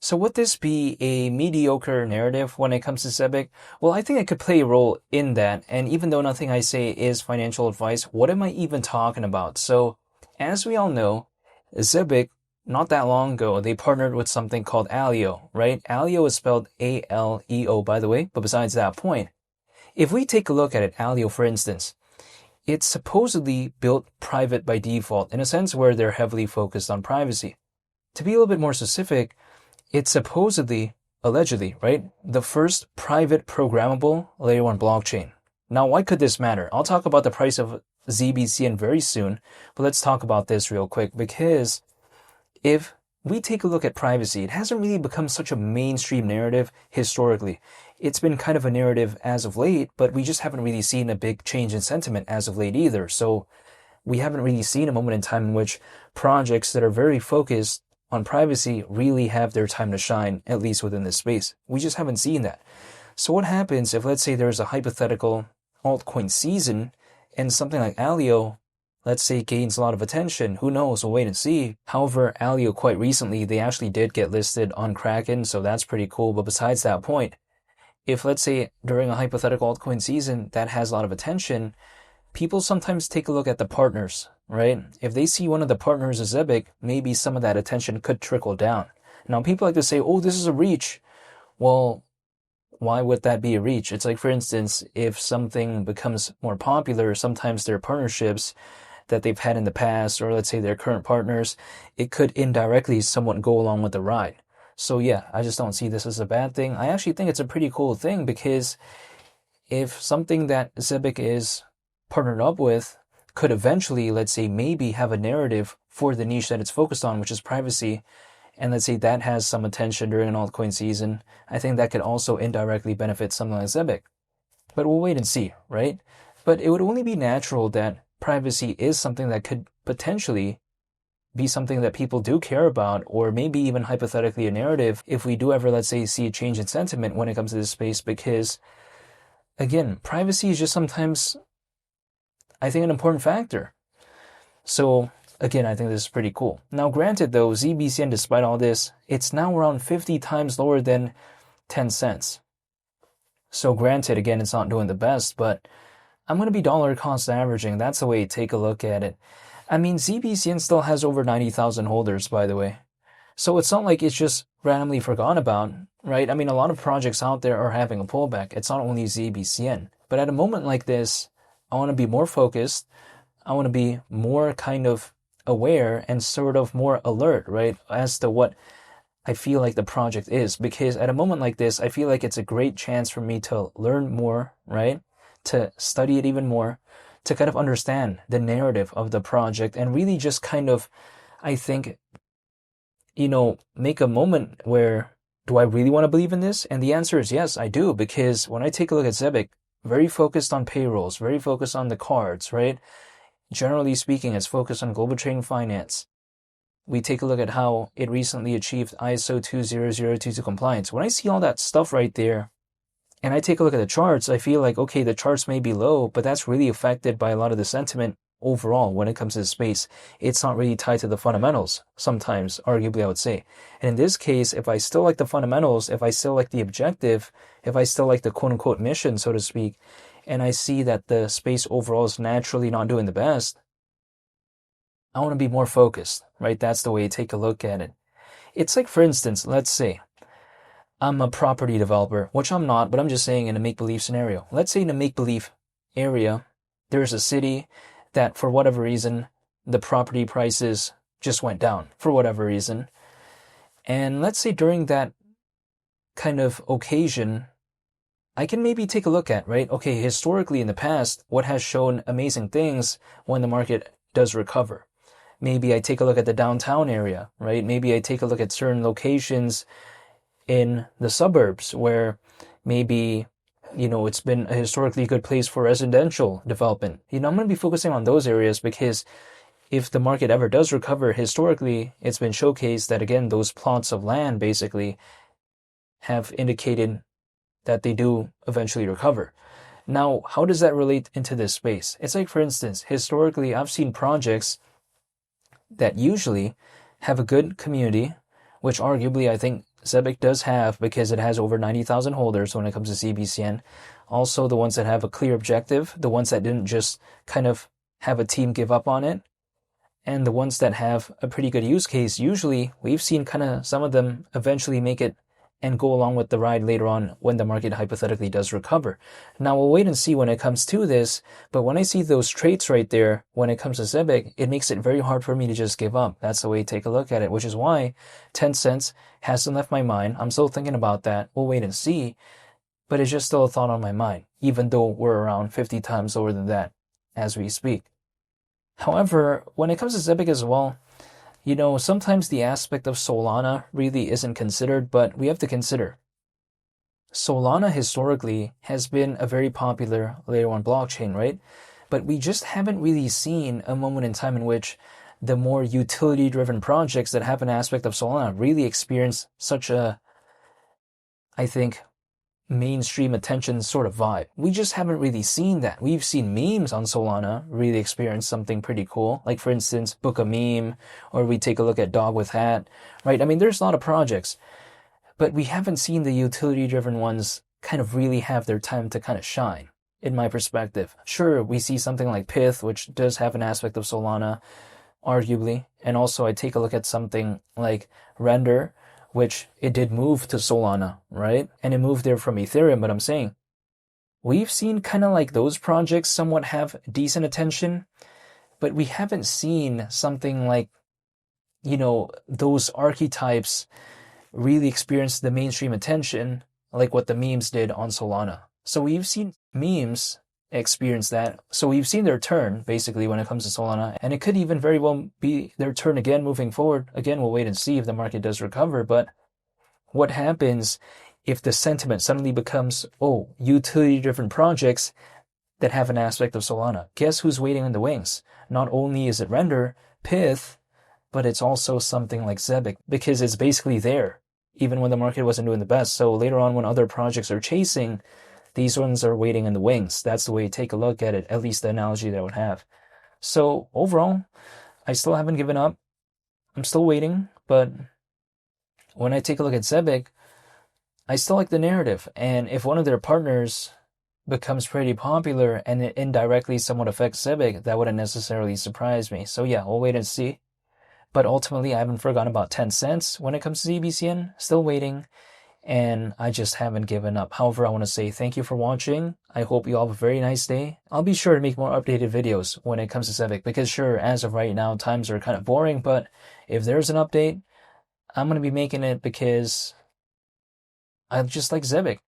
So would this be a mediocre narrative when it comes to Zebec? Well, I think it could play a role in that. And even though nothing I say is financial advice, what am I even talking about? So as we all know, Zebec, not that long ago, they partnered with something called Aleo, right? Aleo is spelled A-L-E-O, by the way. But besides that point, if we take a look at it, Aleo, for instance, it's supposedly built private by default in a sense where they're heavily focused on privacy. To be a little bit more specific, it's supposedly, allegedly, right, the first private programmable layer 1 blockchain. Now, why could this matter? I'll talk about the price of ZBCN very soon, but let's talk about this real quick, because if we take a look at privacy, it hasn't really become such a mainstream narrative historically. It's been kind of a narrative as of late, but we just haven't really seen a big change in sentiment as of late either. So we haven't really seen a moment in time in which projects that are very focused on privacy really have their time to shine, at least within this space. We just haven't seen that. So what happens if, let's say, there's a hypothetical altcoin season and something like Aleo, let's say, gains a lot of attention? Who knows? We'll wait and see. However, Aleo quite recently, they actually did get listed on Kraken, so that's pretty cool. But besides that point, if, let's say, during a hypothetical altcoin season that has a lot of attention, people sometimes take a look at the partners, right? If they see one of the partners as Zebec, maybe some of that attention could trickle down. Now, people like to say, oh, this is a reach. Well, why would that be a reach? It's like, for instance, if something becomes more popular, sometimes their partnerships that they've had in the past, or let's say their current partners, it could indirectly somewhat go along with the ride. So yeah, I just don't see this as a bad thing. I actually think it's a pretty cool thing, because if something that Zebec is partnered up with could eventually, let's say, maybe have a narrative for the niche that it's focused on, which is privacy, and let's say that has some attention during an altcoin season, I think that could also indirectly benefit something like Zebec. But we'll wait and see, right? But it would only be natural that privacy is something that could potentially be something that people do care about, or maybe even hypothetically a narrative if we do ever, let's say, see a change in sentiment when it comes to this space, because again, privacy is just sometimes, I think, an important factor. So again, I think this is pretty cool. Now, granted though, ZBCN, despite all this, it's now around 50 times lower than 10 cents. So granted, again, it's not doing the best, but I'm going to be dollar cost averaging. That's the way to take a look at it. I mean, ZBCN still has over 90,000 holders, by the way. So it's not like it's just randomly forgotten about, right? I mean, a lot of projects out there are having a pullback. It's not only ZBCN. But at a moment like this, I want to be more focused. I want to be more kind of aware and sort of more alert, right, as to what I feel like the project is. Because at a moment like this, I feel like it's a great chance for me to learn more, right, to study it even more, to kind of understand the narrative of the project, and really just kind of, I think, make a moment where, do I really want to believe in this? And the answer is yes, I do, because when I take a look at Zebec, very focused on payrolls, very focused on the cards, right? Generally speaking, it's focused on global trade and finance. We take a look at how it recently achieved ISO 20022 compliance. When I see all that stuff right there, and I take a look at the charts, I feel like, okay, the charts may be low, but that's really affected by a lot of the sentiment overall when it comes to the space. It's not really tied to the fundamentals, sometimes, arguably, I would say. And in this case, if I still like the fundamentals, if I still like the objective, if I still like the quote-unquote mission, so to speak, and I see that the space overall is naturally not doing the best, I want to be more focused, right? That's the way to take a look at it. It's like, for instance, let's say I'm a property developer, which I'm not, but I'm just saying in a make-believe scenario. Let's say in a make-believe area, there's a city that for whatever reason, the property prices just went down for whatever reason. And let's say during that kind of occasion, I can maybe take a look at, right? Okay, historically in the past, what has shown amazing things when the market does recover? Maybe I take a look at the downtown area, right? Maybe I take a look at certain locations in the suburbs where maybe, it's been a historically good place for residential development. I'm going to be focusing on those areas, because if the market ever does recover, historically, it's been showcased that, again, those plots of land basically have indicated that they do eventually recover. Now, how does that relate into this space? It's like, for instance, historically, I've seen projects that usually have a good community, which arguably I think Zebec does have, because it has over 90,000 holders when it comes to ZBCN. Also, the ones that have a clear objective, the ones that didn't just kind of have a team give up on it, and the ones that have a pretty good use case, usually we've seen kind of some of them eventually make it and go along with the ride later on when the market hypothetically does recover. Now we'll wait and see when it comes to this, but when I see those traits right there, when it comes to Zebec, it makes it very hard for me to just give up. That's the way to take a look at it, which is why 10 cents hasn't left my mind. I'm still thinking about that. We'll wait and see, but it's just still a thought on my mind, even though we're around 50 times lower than that as we speak. However, when it comes to Zebec as well, sometimes the aspect of Solana really isn't considered, but we have to consider. Solana historically has been a very popular layer 1 blockchain, right? But we just haven't really seen a moment in time in which the more utility-driven projects that have an aspect of Solana really experience such a, I think, mainstream attention sort of vibe. We just haven't really seen that. We've seen memes on Solana really experience something pretty cool. Like, for instance, Book a Meme, or we take a look at Dog with Hat, right? I mean, there's a lot of projects, but we haven't seen the utility-driven ones kind of really have their time to kind of shine, in my perspective. Sure, we see something like Pith, which does have an aspect of Solana, arguably, and also I take a look at something like Render, which it did move to Solana, right? And it moved there from Ethereum, but I'm saying we've seen kind of like those projects somewhat have decent attention, but we haven't seen something like, those archetypes really experience the mainstream attention like what the memes did on Solana. So we've seen memes experience that. So we've seen their turn, basically, when it comes to Solana, and it could even very well be their turn again moving forward. Again, we'll wait and see if the market does recover, but what happens if the sentiment suddenly becomes, utility-driven projects that have an aspect of Solana? Guess who's waiting in the wings? Not only is it Render, Pith, but it's also something like Zebec, because it's basically there, even when the market wasn't doing the best. So later on, when other projects are chasing, these ones are waiting in the wings. That's the way to take a look at it, at least the analogy that I would have. So overall, I still haven't given up. I'm still waiting, but when I take a look at Zebec, I still like the narrative. And if one of their partners becomes pretty popular and it indirectly somewhat affects Zebec, that wouldn't necessarily surprise me. So yeah, we'll wait and see. But ultimately, I haven't forgotten about 10 cents when it comes to ZBCN. Still waiting. And I just haven't given up. However, I want to say thank you for watching. I hope you all have a very nice day. I'll be sure to make more updated videos when it comes to Zebec, because sure, as of right now, times are kind of boring, but if there's an update, I'm going to be making it because I just like Zebec.